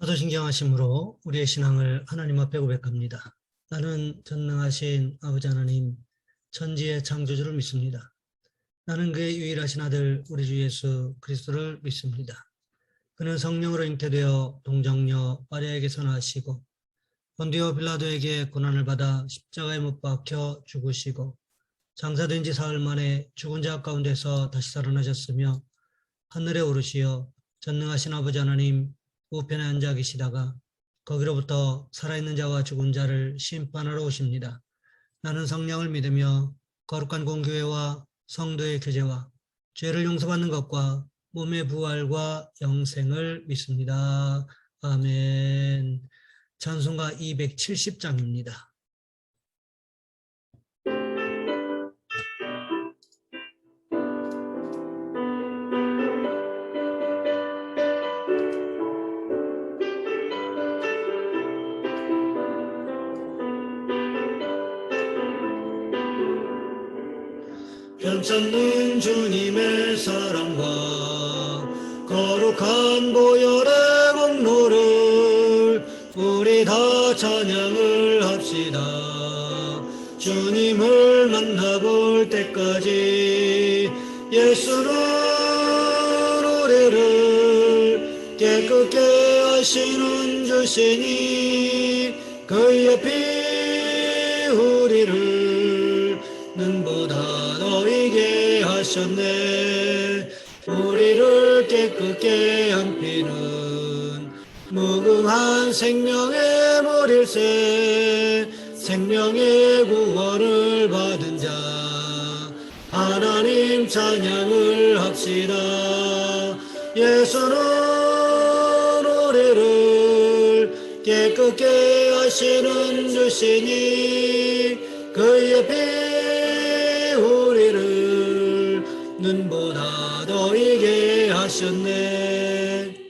사도신경하심으로 우리의 신앙을 하나님 앞에 고백합니다. 나는 전능하신 아버지 하나님, 천지의 창조주를 믿습니다. 나는 그의 유일하신 아들 우리 주 예수 그리스도를 믿습니다. 그는 성령으로 잉태되어 동정녀 마리아에게서 나시고 본디오 빌라도에게 고난을 받아 십자가에 못 박혀 죽으시고 장사된 지 사흘 만에 죽은 자 가운데서 다시 살아나셨으며 하늘에 오르시어 전능하신 아버지 하나님 우편에 앉아 계시다가 거기로부터 살아있는 자와 죽은 자를 심판하러 오십니다. 나는 성령을 믿으며 거룩한 공교회와 성도의 교제와 죄를 용서받는 것과 몸의 부활과 영생을 믿습니다. 아멘. 찬송가 270장입니다. 변찮는 주님의 사랑과 거룩한 보혈의 공로를 우리 다 찬양을 합시다. 주님을 만나볼 때까지 예수는 우리를 깨끗게 하시는 주시니 그의 피 우리를 눈보다 너희게 하셨네. 우리를 깨끗게 한 피는 무궁한 생명의 물일세. 생명의 구원을 받은 자 하나님 찬양을 합시다. 예수는 우리를 깨끗게 하시는 주시니 그의 피 우리를 눈보다 더이게 하셨네.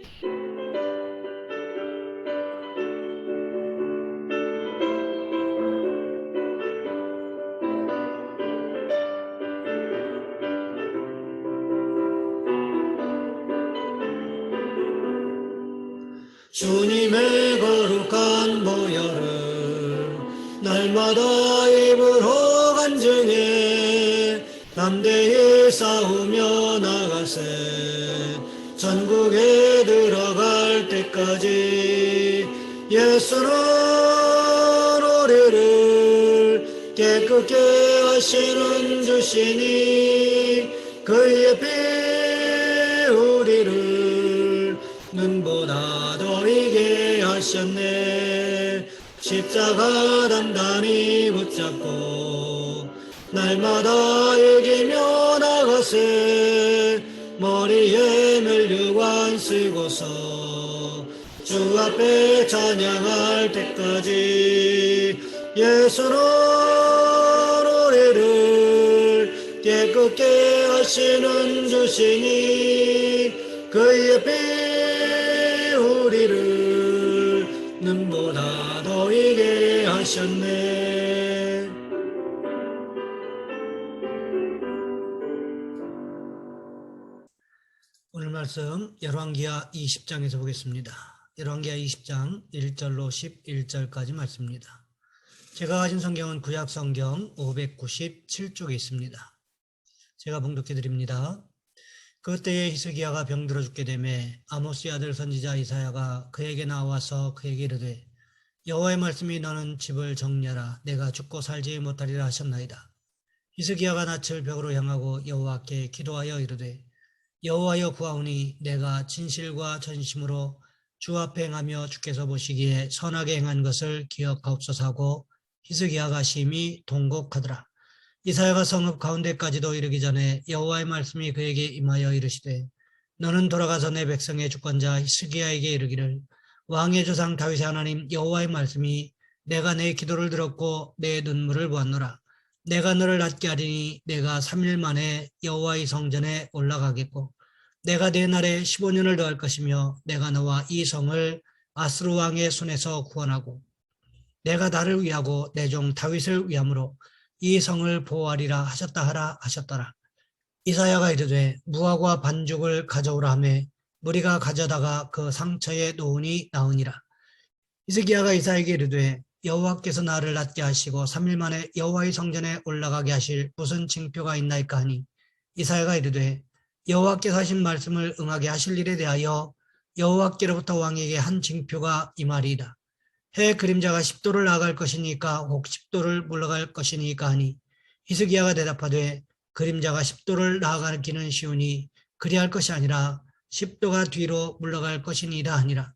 주님의 거룩한 보혈을 날마다 입으로 간증해 담대히 싸우며 나가세. 전국에 들어갈 때까지 예수는 우리를 깨끗게 하시는 주시니 그의 피 우리를 눈보다 더이게 하셨네. 십자가 단단히 붙잡고 날마다 이기며 나가세. 머리에 멸류관 쓰고서 주 앞에 찬양할 때까지 예수는 우리를 깨끗게 하시는 주시니 그의 피 우리를 눈보다 더이게 하셨네. 오늘 말씀 열왕기하 20장에서 보겠습니다. 열왕기하 20장 1절로 11절까지 말씀입니다. 제가 가진 성경은 구약 성경 597쪽에 있습니다. 제가 봉독해 드립니다. 그때에 히스기야가 병들어 죽게 되매 아모스의 아들 선지자 이사야가 그에게 나와서 그에게 이르되 여호와의 말씀이 너는 집을 정리하라. 내가 죽고 살지 못하리라 하셨나이다. 히스기야가 낯을 벽으로 향하고 여호와께 기도하여 이르되 여호와여 구하오니 내가 진실과 전심으로 주 앞에 행하며 주께서 보시기에 선하게 행한 것을 기억하옵소서 하고 히스기야가 심히 통곡하더라. 이사야가 성읍 가운데까지도 이르기 전에 여호와의 말씀이 그에게 임하여 이르시되 너는 돌아가서 내 백성의 주권자 히스기야에게 이르기를 왕의 조상 다윗의 하나님 여호와의 말씀이 내가 내 기도를 들었고 내 눈물을 보았노라. 내가 너를 낫게 하리니 내가 3일 만에 여호와의 성전에 올라가겠고 내가 내 날에 15년을 더할 것이며 내가 너와 이 성을 아스루 왕의 손에서 구원하고 내가 나를 위하고 내 종 다윗을 위함으로 이 성을 보호하리라 하셨다 하라 하셨더라. 이사야가 이르되 무화과 반죽을 가져오라 하매 무리가 가져다가 그 상처에 놓으니 나으니라. 히스기야가 이사야에게 이르되 여호와께서 나를 낫게 하시고 3일 만에 여호와의 성전에 올라가게 하실 무슨 징표가 있나이까 하니 이사야가 이르되 여호와께서 하신 말씀을 응하게 하실 일에 대하여 여호와께로부터 왕에게 한 징표가 이 말이다. 해 그림자가 10도를 나아갈 것이니까 혹 10도를 물러갈 것이니까 하니 히스기야가 대답하되 그림자가 10도를 나아가기는 쉬우니 그리할 것이 아니라 10도가 뒤로 물러갈 것이니이다 하니라.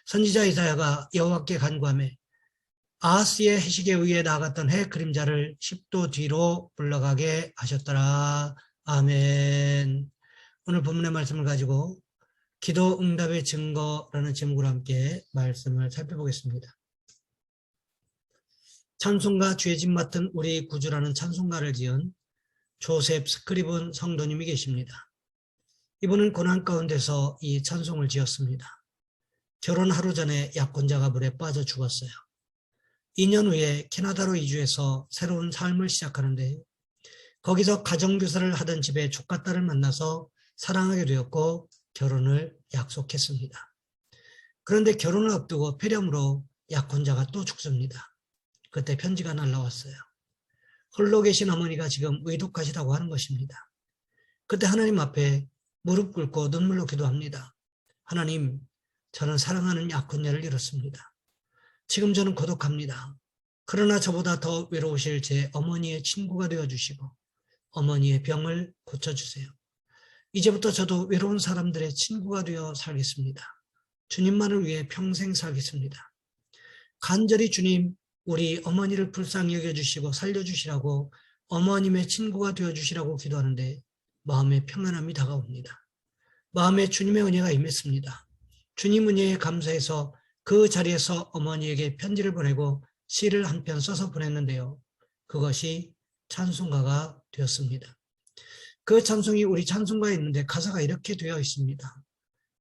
선지자 이사야가 여호와께 간구하며 아하스의 해식에 의해 나아갔던 해 그림자를 10도 뒤로 물러가게 하셨더라. 아멘. 오늘 본문의 말씀을 가지고 기도 응답의 증거라는 제목으로 함께 말씀을 살펴보겠습니다. 찬송가 죄짐 맡은 우리 구주라는 찬송가를 지은 조셉 스크리븐 성도님이 계십니다. 이분은 고난 가운데서 이 찬송을 지었습니다. 결혼 하루 전에 약혼자가 물에 빠져 죽었어요. 2년 후에 캐나다로 이주해서 새로운 삶을 시작하는데 거기서 가정교사를 하던 집에 조카딸을 만나서 사랑하게 되었고 결혼을 약속했습니다. 그런데 결혼을 앞두고 폐렴으로 약혼자가 또 죽습니다. 그때 편지가 날라왔어요. 홀로 계신 어머니가 지금 의독하시다고 하는 것입니다. 그때 하나님 앞에 무릎 꿇고 눈물로 기도합니다. 하나님, 저는 사랑하는 약혼녀를 잃었습니다. 지금 저는 고독합니다. 그러나 저보다 더 외로우실 제 어머니의 친구가 되어주시고 어머니의 병을 고쳐주세요. 이제부터 저도 외로운 사람들의 친구가 되어 살겠습니다. 주님만을 위해 평생 살겠습니다. 간절히 주님, 우리 어머니를 불쌍히 여겨주시고 살려주시라고 어머님의 친구가 되어주시라고 기도하는데 마음의 평안함이 다가옵니다. 마음에 주님의 은혜가 임했습니다. 주님 은혜에 감사해서 그 자리에서 어머니에게 편지를 보내고 시를 한 편 써서 보냈는데요. 그것이 찬송가가 되었습니다. 그 찬송이 우리 찬송가에 있는데 가사가 이렇게 되어 있습니다.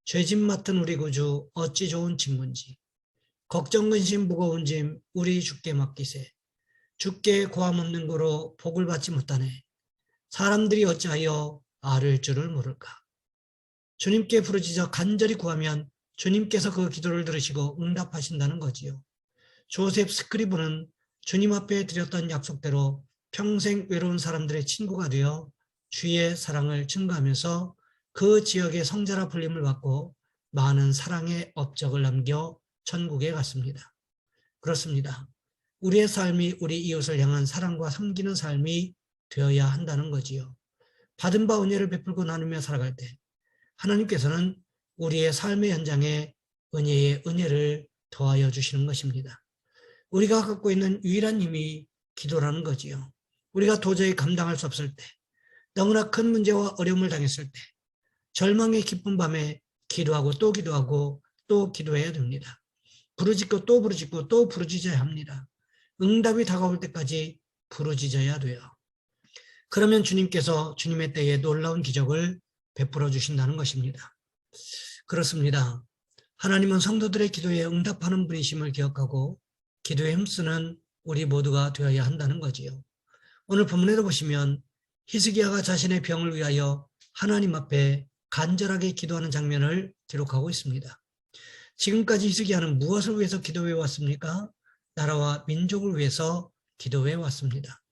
죄짐 맡은 우리 구주 어찌 좋은 친구인지 걱정 근심 무거운 짐 우리 주께 맡기세. 주께 고함 없는 거로 복을 받지 못하네. 사람들이 어찌하여 앓을 줄을 모를까. 주님께 부르짖어 간절히 구하면 주님께서 그 기도를 들으시고 응답하신다는 거지요. 조셉 스크리브는 주님 앞에 드렸던 약속대로 평생 외로운 사람들의 친구가 되어 주의 사랑을 증거하면서 그 지역의 성자라 불림을 받고 많은 사랑의 업적을 남겨 천국에 갔습니다. 그렇습니다. 우리의 삶이 우리 이웃을 향한 사랑과 섬기는 삶이 되어야 한다는 거지요. 받은 바 은혜를 베풀고 나누며 살아갈 때 하나님께서는 우리의 삶의 현장에 은혜의 은혜를 더하여 주시는 것입니다. 우리가 갖고 있는 유일한 힘이 기도라는 거지요. 우리가 도저히 감당할 수 없을 때, 너무나 큰 문제와 어려움을 당했을 때, 절망의 깊은 밤에 기도하고 또 기도해야 됩니다. 부르짖고 또 부르짖고 또 부르짖어야 합니다. 응답이 다가올 때까지 부르짖어야 돼요. 그러면 주님께서 주님의 때에 놀라운 기적을 베풀어 주신다는 것입니다. 그렇습니다. 하나님은 성도들의 기도에 응답하는 분이심을 기억하고 기도에 힘쓰는 우리 모두가 되어야 한다는 거지요. 오늘 본문에도 보시면 히스기야가 자신의 병을 위하여 하나님 앞에 간절하게 기도하는 장면을 기록하고 있습니다. 지금까지 히스기야는 무엇을 위해서 기도해 왔습니까? 나라와 민족을 위해서 기도해 왔습니다.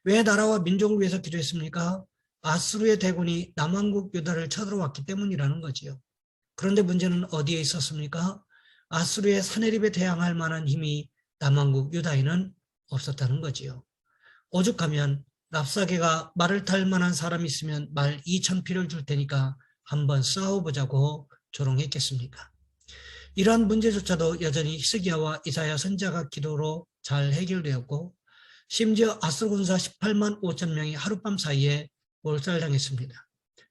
왜 나라와 민족을 위해서 기도했습니까? 아수르의 대군이 남왕국 유다를 쳐들어왔기 때문이라는 거지요. 그런데 문제는 어디에 있었습니까? 아수르의 사내립에 대항할 만한 힘이 남왕국 유다에는 없었다는 거지요. 오죽하면 랍사게가 말을 탈 만한 사람이 있으면 말 2,000피를 줄 테니까 한번 싸워보자고 조롱했겠습니까? 이러한 문제조차도 여전히 히스기야와 이사야 선지자가 기도로 잘 해결되었고 심지어 아수르 군사 18만 5천 명이 하룻밤 사이에 몰살당했습니다.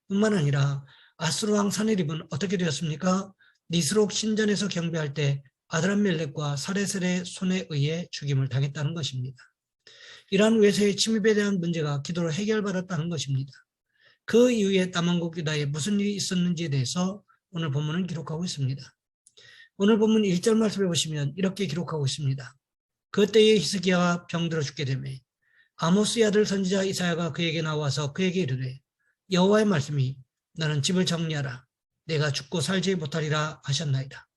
뿐만 아니라 아수르 왕 사네립은 어떻게 되었습니까? 니스록 신전에서 경배할 때 아드람멜렉과 사레셀의 손에 의해 죽임을 당했다는 것입니다. 이러한 외세의 침입에 대한 문제가 기도로 해결받았다는 것입니다. 그 이후에 남왕국 유다에 무슨 일이 있었는지에 대해서 오늘 본문은 기록하고 있습니다. 오늘 본문 1절 말씀해 보시면 이렇게 기록하고 있습니다. 그때에 히스기야가 병들어 죽게 되매 아모스의 아들 선지자 이사야가 그에게 나와서 그에게 이르되 여호와의 말씀이 너는 집을 정리하라. 내가 죽고 살지 못하리라 하셨나이다.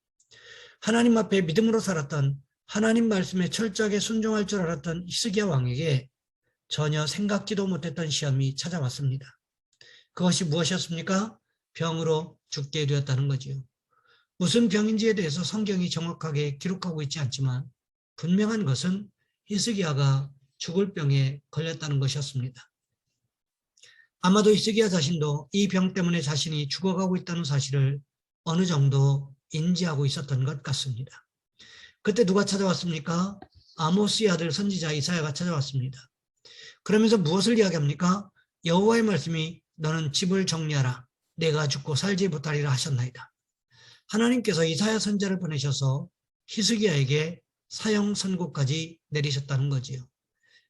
하나님 앞에 믿음으로 살았던, 하나님 말씀에 철저하게 순종할 줄 알았던 히스기야 왕에게 전혀 생각지도 못했던 시험이 찾아왔습니다. 그것이 무엇이었습니까? 병으로 죽게 되었다는 거지요. 무슨 병인지에 대해서 성경이 정확하게 기록하고 있지 않지만 분명한 것은 히스기야가 죽을 병에 걸렸다는 것이었습니다. 아마도 히스기야 자신도 이 병 때문에 자신이 죽어가고 있다는 사실을 어느 정도 인지하고 있었던 것 같습니다. 그때 누가 찾아왔습니까? 아모스의 아들 선지자 이사야가 찾아왔습니다. 그러면서 무엇을 이야기합니까? 여호와의 말씀이 너는 집을 정리하라. 내가 죽고 살지 못하리라 하셨나이다. 하나님께서 이사야 선지자를 보내셔서 히스기야에게 사형 선고까지 내리셨다는 거지요.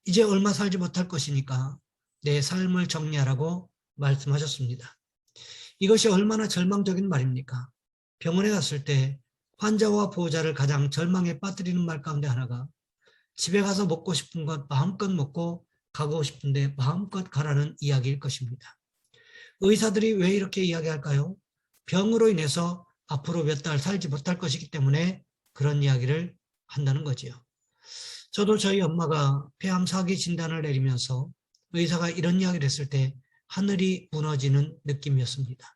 이제 얼마 살지 못할 것이니까 내 삶을 정리하라고 말씀하셨습니다. 이것이 얼마나 절망적인 말입니까? 병원에 갔을 때 환자와 보호자를 가장 절망에 빠뜨리는 말 가운데 하나가 집에 가서 먹고 싶은 것 마음껏 먹고 가고 싶은데 마음껏 가라는 이야기일 것입니다. 의사들이 왜 이렇게 이야기할까요? 병으로 인해서 앞으로 몇 달 살지 못할 것이기 때문에 그런 이야기를 한다는 거지요. 저도 저희 엄마가 폐암 4기 진단을 내리면서 의사가 이런 이야기를 했을 때 하늘이 무너지는 느낌이었습니다.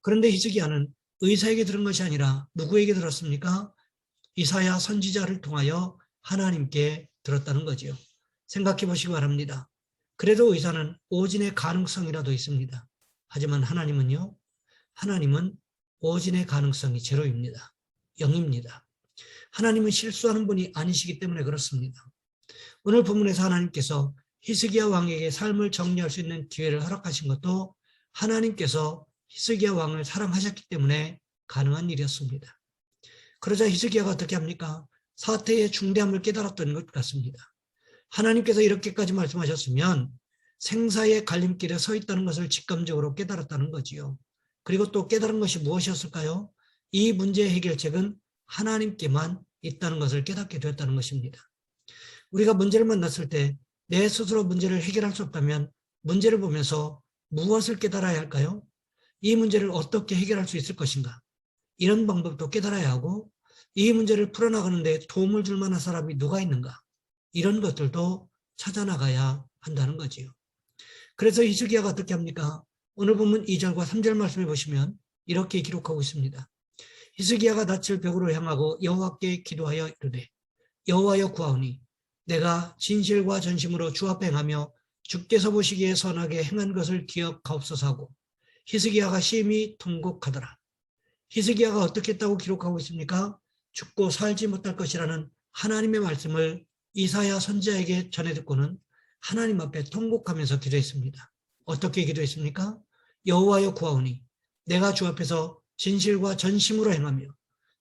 그런데 히스기야는 의사에게 들은 것이 아니라 누구에게 들었습니까? 이사야 선지자를 통하여 하나님께 들었다는 거지요. 생각해 보시기 바랍니다. 그래도 의사는 오진의 가능성이라도 있습니다. 하지만 하나님은요? 하나님은 오진의 가능성이 제로입니다. 0입니다. 하나님은 실수하는 분이 아니시기 때문에 그렇습니다. 오늘 본문에서 하나님께서 히스기야 왕에게 삶을 정리할 수 있는 기회를 허락하신 것도 하나님께서 히스기야 왕을 사랑하셨기 때문에 가능한 일이었습니다. 그러자 히스기야가 어떻게 합니까? 사태의 중대함을 깨달았던 것 같습니다. 하나님께서 이렇게까지 말씀하셨으면 생사의 갈림길에 서 있다는 것을 직감적으로 깨달았다는 거지요. 그리고 또 깨달은 것이 무엇이었을까요? 이 문제의 해결책은 하나님께만 있다는 것을 깨닫게 되었다는 것입니다. 우리가 문제를 만났을 때 내 스스로 문제를 해결할 수 없다면 문제를 보면서 무엇을 깨달아야 할까요? 이 문제를 어떻게 해결할 수 있을 것인가? 이런 방법도 깨달아야 하고 이 문제를 풀어나가는 데 도움을 줄 만한 사람이 누가 있는가? 이런 것들도 찾아나가야 한다는 거지요. 그래서 히스기야가 어떻게 합니까? 오늘 본문 2절과 3절 말씀해 보시면 이렇게 기록하고 있습니다. 히스기야가 낯을 벽으로 향하고 여호와께 기도하여 이르되 여호와여 구하오니 내가 진실과 전심으로 주 앞에 행하며 주께서 보시기에 선하게 행한 것을 기억하옵소서 하고 히스기야가 심히 통곡하더라. 히스기야가 어떻게 했다고 기록하고 있습니까? 죽고 살지 못할 것이라는 하나님의 말씀을 이사야 선지자에게 전해 듣고는 하나님 앞에 통곡하면서 기도했습니다. 어떻게 기도했습니까? 여호와여 구하오니 내가 주 앞에서 진실과 전심으로 행하며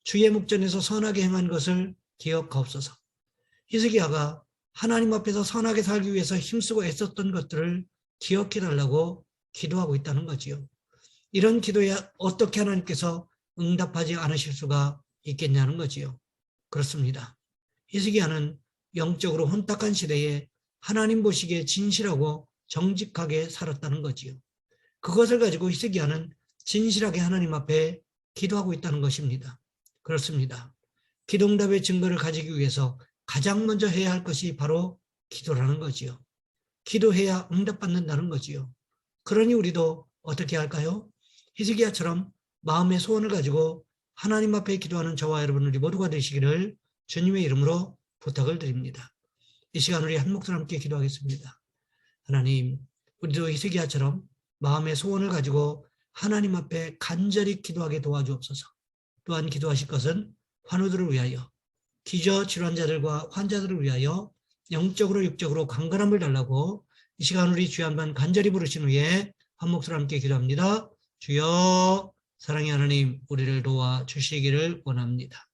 주의 목전에서 선하게 행한 것을 기억하옵소서. 히스기야가 하나님 앞에서 선하게 살기 위해서 힘쓰고 애썼던 것들을 기억해달라고 기도하고 있다는 거지요. 이런 기도에 어떻게 하나님께서 응답하지 않으실 수가 있겠냐는 거지요. 그렇습니다. 히스기야는 영적으로 혼탁한 시대에 하나님 보시기에 진실하고 정직하게 살았다는 거지요. 그것을 가지고 히스기야는 진실하게 하나님 앞에 기도하고 있다는 것입니다. 그렇습니다. 기도응답의 증거를 가지기 위해서 가장 먼저 해야 할 것이 바로 기도라는 거지요. 기도해야 응답받는다는 거지요. 그러니 우리도 어떻게 할까요? 히스기야처럼 마음의 소원을 가지고 하나님 앞에 기도하는 저와 여러분 우리 모두가 되시기를 주님의 이름으로 부탁을 드립니다. 이 시간 우리 한 목소리 함께 기도하겠습니다. 하나님, 우리도 히스기야처럼 마음의 소원을 가지고 하나님 앞에 간절히 기도하게 도와주옵소서. 또한 기도하실 것은 환우들을 위하여, 기저질환자들과 환자들을 위하여 영적으로 육적으로 강건함을 달라고 이 시간 우리 주여 한번 간절히 부르신 후에 한 목소리 함께 기도합니다. 주여, 사랑의 하나님, 우리를 도와주시기를 원합니다.